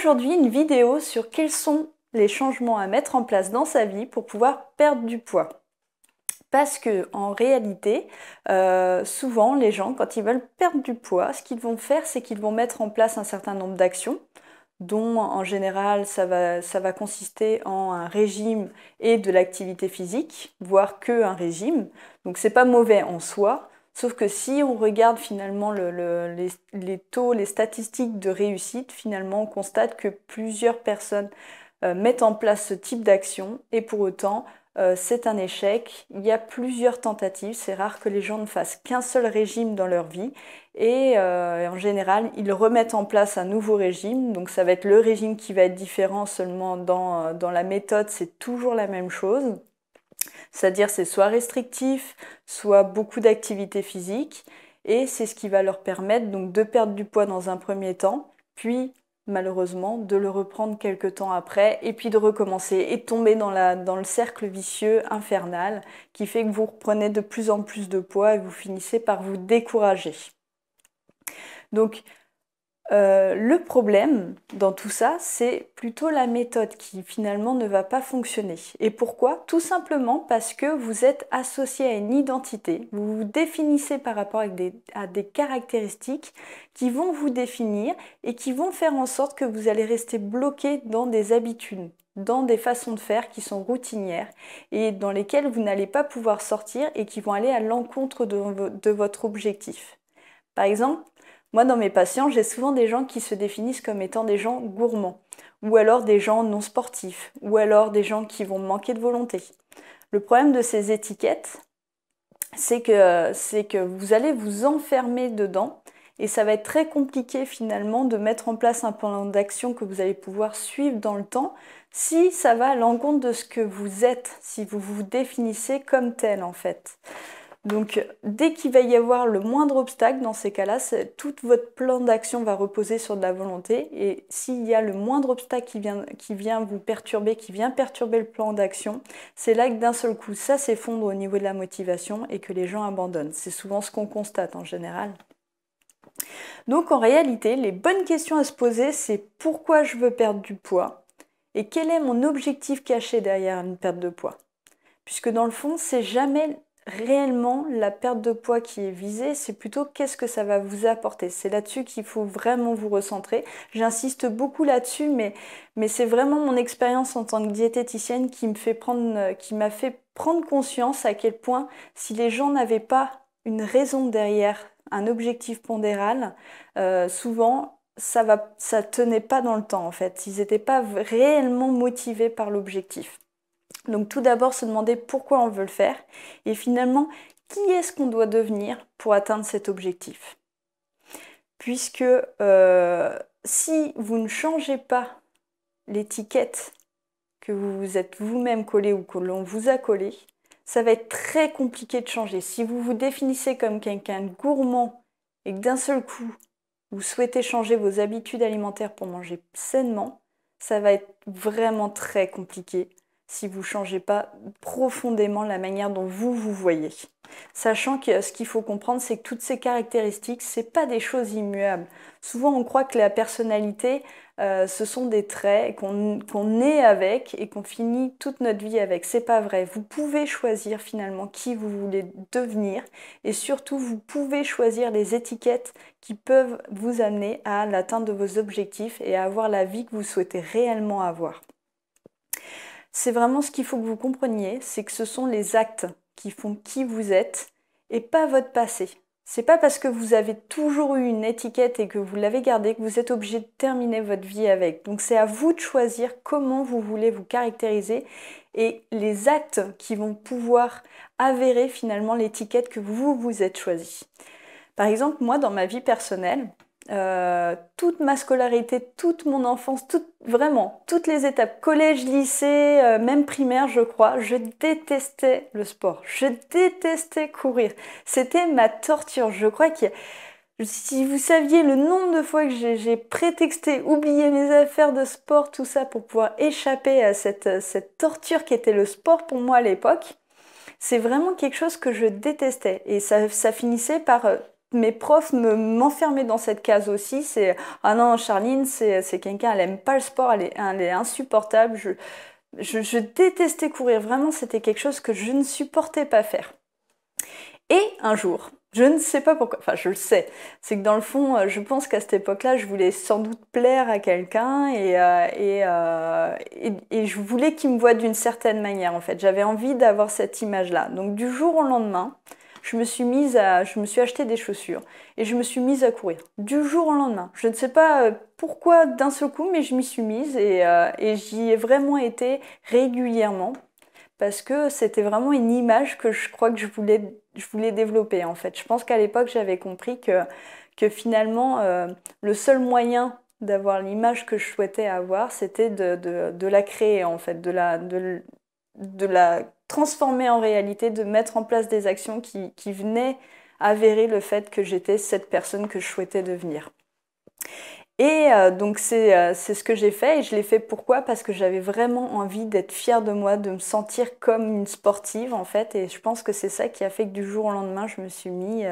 aujourd'hui une vidéo sur quels sont les changements à mettre en place dans sa vie pour pouvoir perdre du poids. Parce que en réalité, souvent les gens, quand ils veulent perdre du poids, ce qu'ils vont faire, c'est qu'ils vont mettre en place un certain nombre d'actions, dont en général ça va consister en un régime et de l'activité physique, voire que un régime. Donc c'est pas mauvais en soi. Sauf que si on regarde finalement les taux, les statistiques de réussite, finalement on constate que plusieurs personnes mettent en place ce type d'action et pour autant c'est un échec. Il y a plusieurs tentatives, c'est rare que les gens ne fassent qu'un seul régime dans leur vie et en général ils remettent en place un nouveau régime, donc ça va être le régime qui va être différent seulement dans la méthode, c'est toujours la même chose. C'est-à-dire c'est soit restrictif, soit beaucoup d'activité physique, et c'est ce qui va leur permettre donc de perdre du poids dans un premier temps, puis malheureusement de le reprendre quelques temps après, et puis de recommencer, et de tomber dans le cercle vicieux infernal, qui fait que vous reprenez de plus en plus de poids et vous finissez par vous décourager. Donc, le problème dans tout ça, c'est plutôt la méthode qui finalement ne va pas fonctionner. Et pourquoi? Tout simplement parce que vous êtes associé à une identité, vous vous définissez par rapport à des caractéristiques qui vont vous définir et qui vont faire en sorte que vous allez rester bloqué dans des habitudes, dans des façons de faire qui sont routinières et dans lesquelles vous n'allez pas pouvoir sortir et qui vont aller à l'encontre de votre objectif. Par exemple, moi, dans mes patients, j'ai souvent des gens qui se définissent comme étant des gens gourmands, ou alors des gens non sportifs, ou alors des gens qui vont manquer de volonté. Le problème de ces étiquettes, c'est que vous allez vous enfermer dedans, et ça va être très compliqué finalement de mettre en place un plan d'action que vous allez pouvoir suivre dans le temps, si ça va à l'encontre de ce que vous êtes, si vous vous définissez comme tel en fait. Donc, dès qu'il va y avoir le moindre obstacle, dans ces cas-là, tout votre plan d'action va reposer sur de la volonté. Et s'il y a le moindre obstacle qui vient vous perturber, qui vient perturber le plan d'action, c'est là que d'un seul coup, ça s'effondre au niveau de la motivation et que les gens abandonnent. C'est souvent ce qu'on constate en général. Donc, en réalité, les bonnes questions à se poser, c'est pourquoi je veux perdre du poids et quel est mon objectif caché derrière une perte de poids. Puisque dans le fond, c'est jamais réellement la perte de poids qui est visée, c'est plutôt qu'est-ce que ça va vous apporter. C'est là-dessus qu'il faut vraiment vous recentrer. J'insiste beaucoup là-dessus, mais c'est vraiment mon expérience en tant que diététicienne qui m'a fait prendre conscience à quel point si les gens n'avaient pas une raison derrière, un objectif pondéral, souvent ça tenait pas dans le temps en fait. Ils n'étaient pas réellement motivés par l'objectif. Donc tout d'abord se demander pourquoi on veut le faire et finalement qui est-ce qu'on doit devenir pour atteindre cet objectif. Puisque si vous ne changez pas l'étiquette que vous vous êtes vous-même collé ou que l'on vous a collé, ça va être très compliqué de changer. Si vous vous définissez comme quelqu'un de gourmand et que d'un seul coup vous souhaitez changer vos habitudes alimentaires pour manger sainement, ça va être vraiment très compliqué si vous ne changez pas profondément la manière dont vous vous voyez. Sachant que ce qu'il faut comprendre, c'est que toutes ces caractéristiques, ce n'est pas des choses immuables. Souvent, on croit que la personnalité, ce sont des traits qu'on naît avec et qu'on finit toute notre vie avec. C'est pas vrai. Vous pouvez choisir finalement qui vous voulez devenir et surtout, vous pouvez choisir les étiquettes qui peuvent vous amener à l'atteinte de vos objectifs et à avoir la vie que vous souhaitez réellement avoir. C'est vraiment ce qu'il faut que vous compreniez, c'est que ce sont les actes qui font qui vous êtes et pas votre passé. C'est pas parce que vous avez toujours eu une étiquette et que vous l'avez gardée que vous êtes obligé de terminer votre vie avec. Donc c'est à vous de choisir comment vous voulez vous caractériser et les actes qui vont pouvoir avérer finalement l'étiquette que vous vous êtes choisi. Par exemple, moi dans ma vie personnelle, toute ma scolarité, toute mon enfance, vraiment, toutes les étapes, collège, lycée, même primaire, je crois, je détestais le sport. Je détestais courir. C'était ma torture. Je crois que si vous saviez le nombre de fois que j'ai prétexté, oublié mes affaires de sport, tout ça, pour pouvoir échapper à cette torture qui était le sport pour moi à l'époque, c'est vraiment quelque chose que je détestais. Et ça finissait par mes profs m'enfermaient dans cette case aussi. C'est ah non, Charline, c'est quelqu'un, elle aime pas le sport, elle est insupportable. Je détestais courir, vraiment, c'était quelque chose que je ne supportais pas faire. Et un jour, je ne sais pas pourquoi, enfin je le sais, c'est que dans le fond, je pense qu'à cette époque-là, je voulais sans doute plaire à quelqu'un et je voulais qu'il me voie d'une certaine manière en fait. J'avais envie d'avoir cette image-là. Donc du jour au lendemain, je me suis acheté des chaussures et je me suis mise à courir. Du jour au lendemain. Je ne sais pas pourquoi d'un seul coup, mais je m'y suis mise et j'y ai vraiment été régulièrement parce que c'était vraiment une image que je crois que je voulais développer en fait. Je pense qu'à l'époque, j'avais compris que finalement, le seul moyen d'avoir l'image que je souhaitais avoir, c'était de la créer en fait, de la transformer en réalité, de mettre en place des actions qui venaient avérer le fait que j'étais cette personne que je souhaitais devenir. Et donc c'est ce que j'ai fait et je l'ai fait pourquoi? Parce que j'avais vraiment envie d'être fière de moi, de me sentir comme une sportive en fait et je pense que c'est ça qui a fait que du jour au lendemain je me suis mis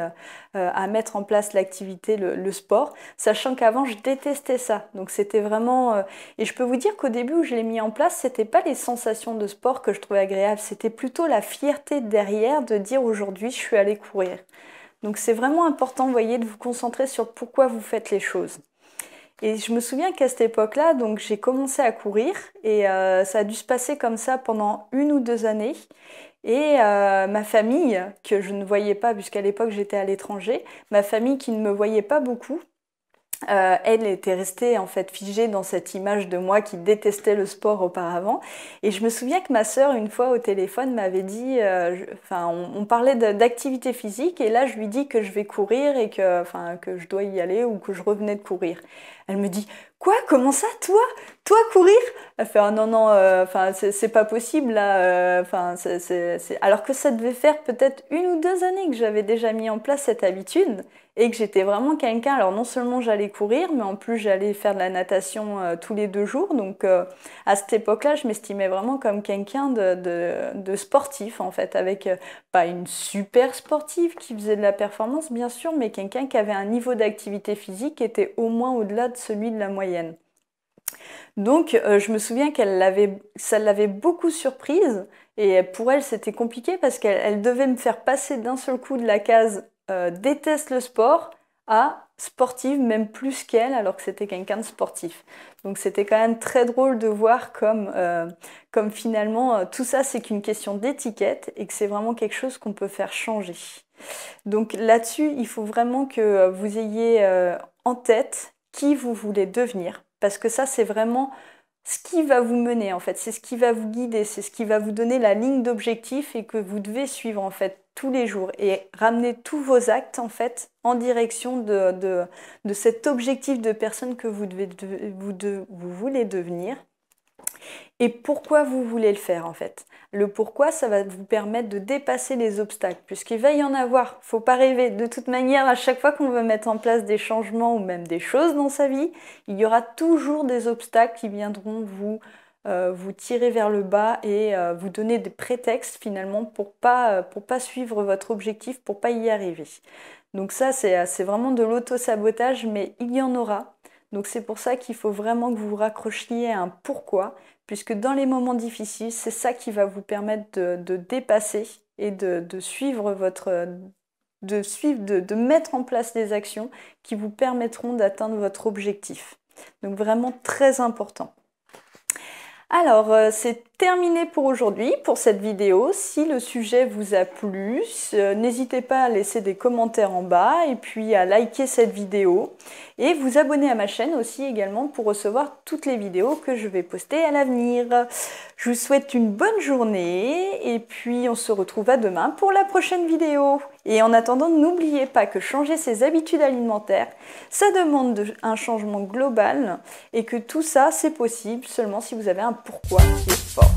à mettre en place l'activité, le sport, sachant qu'avant je détestais ça. Donc c'était vraiment... et je peux vous dire qu'au début où je l'ai mis en place, c'était pas les sensations de sport que je trouvais agréables, c'était plutôt la fierté derrière de dire aujourd'hui je suis allée courir. Donc c'est vraiment important, vous voyez, de vous concentrer sur pourquoi vous faites les choses. Et je me souviens qu'à cette époque-là, donc j'ai commencé à courir et ça a dû se passer comme ça pendant 1 ou 2 années. Et ma famille, que je ne voyais pas puisqu'à l'époque j'étais à l'étranger, ma famille qui ne me voyait pas beaucoup, elle était restée en fait figée dans cette image de moi qui détestait le sport auparavant. Et je me souviens que ma sœur, une fois au téléphone, m'avait dit, on parlait d'activité physique et là je lui dis que je vais courir et que je dois y aller ou que je revenais de courir. Elle me dit, quoi? Comment ça? Toi courir? Elle fait, ah non, non, c'est pas possible là. Alors que ça devait faire peut-être 1 ou 2 années que j'avais déjà mis en place cette habitude et que j'étais vraiment quelqu'un. Alors non seulement j'allais courir, mais en plus j'allais faire de la natation tous les 2 jours. Donc à cette époque-là, je m'estimais vraiment comme quelqu'un de sportif en fait, avec pas une super sportive qui faisait de la performance bien sûr, mais quelqu'un qui avait un niveau d'activité physique qui était au moins au-delà de celui de la moyenne. Donc je me souviens ça l'avait beaucoup surprise et pour elle c'était compliqué parce qu'elle devait me faire passer d'un seul coup de la case déteste le sport à sportive, même plus qu'elle, alors que c'était quelqu'un de sportif. Donc c'était quand même très drôle de voir comme finalement tout ça c'est qu'une question d'étiquette et que c'est vraiment quelque chose qu'on peut faire changer. Donc là-dessus, il faut vraiment que vous ayez en tête qui vous voulez devenir, parce que ça c'est vraiment ce qui va vous mener en fait, c'est ce qui va vous guider, c'est ce qui va vous donner la ligne d'objectif et que vous devez suivre en fait tous les jours et ramener tous vos actes en fait en direction de cet objectif de personne que vous voulez devenir. Et pourquoi vous voulez le faire en fait. Le pourquoi, ça va vous permettre de dépasser les obstacles, puisqu'il va y en avoir. Faut pas rêver. De toute manière, à chaque fois qu'on veut mettre en place des changements ou même des choses dans sa vie, il y aura toujours des obstacles qui viendront vous tirer vers le bas et vous donner des prétextes finalement pour pas suivre votre objectif, pour pas y arriver. Donc ça, c'est vraiment de l'auto-sabotage, mais il y en aura. Donc c'est pour ça qu'il faut vraiment que vous vous raccrochiez à un pourquoi, puisque dans les moments difficiles, c'est ça qui va vous permettre de dépasser et de mettre en place des actions qui vous permettront d'atteindre votre objectif. Donc vraiment très important. Alors, c'est terminé pour aujourd'hui, pour cette vidéo. Si le sujet vous a plu, n'hésitez pas à laisser des commentaires en bas et puis à liker cette vidéo. Et vous abonner à ma chaîne aussi également pour recevoir toutes les vidéos que je vais poster à l'avenir. Je vous souhaite une bonne journée et puis on se retrouve à demain pour la prochaine vidéo. Et en attendant, n'oubliez pas que changer ses habitudes alimentaires, ça demande un changement global et que tout ça, c'est possible seulement si vous avez un pourquoi qui est fort.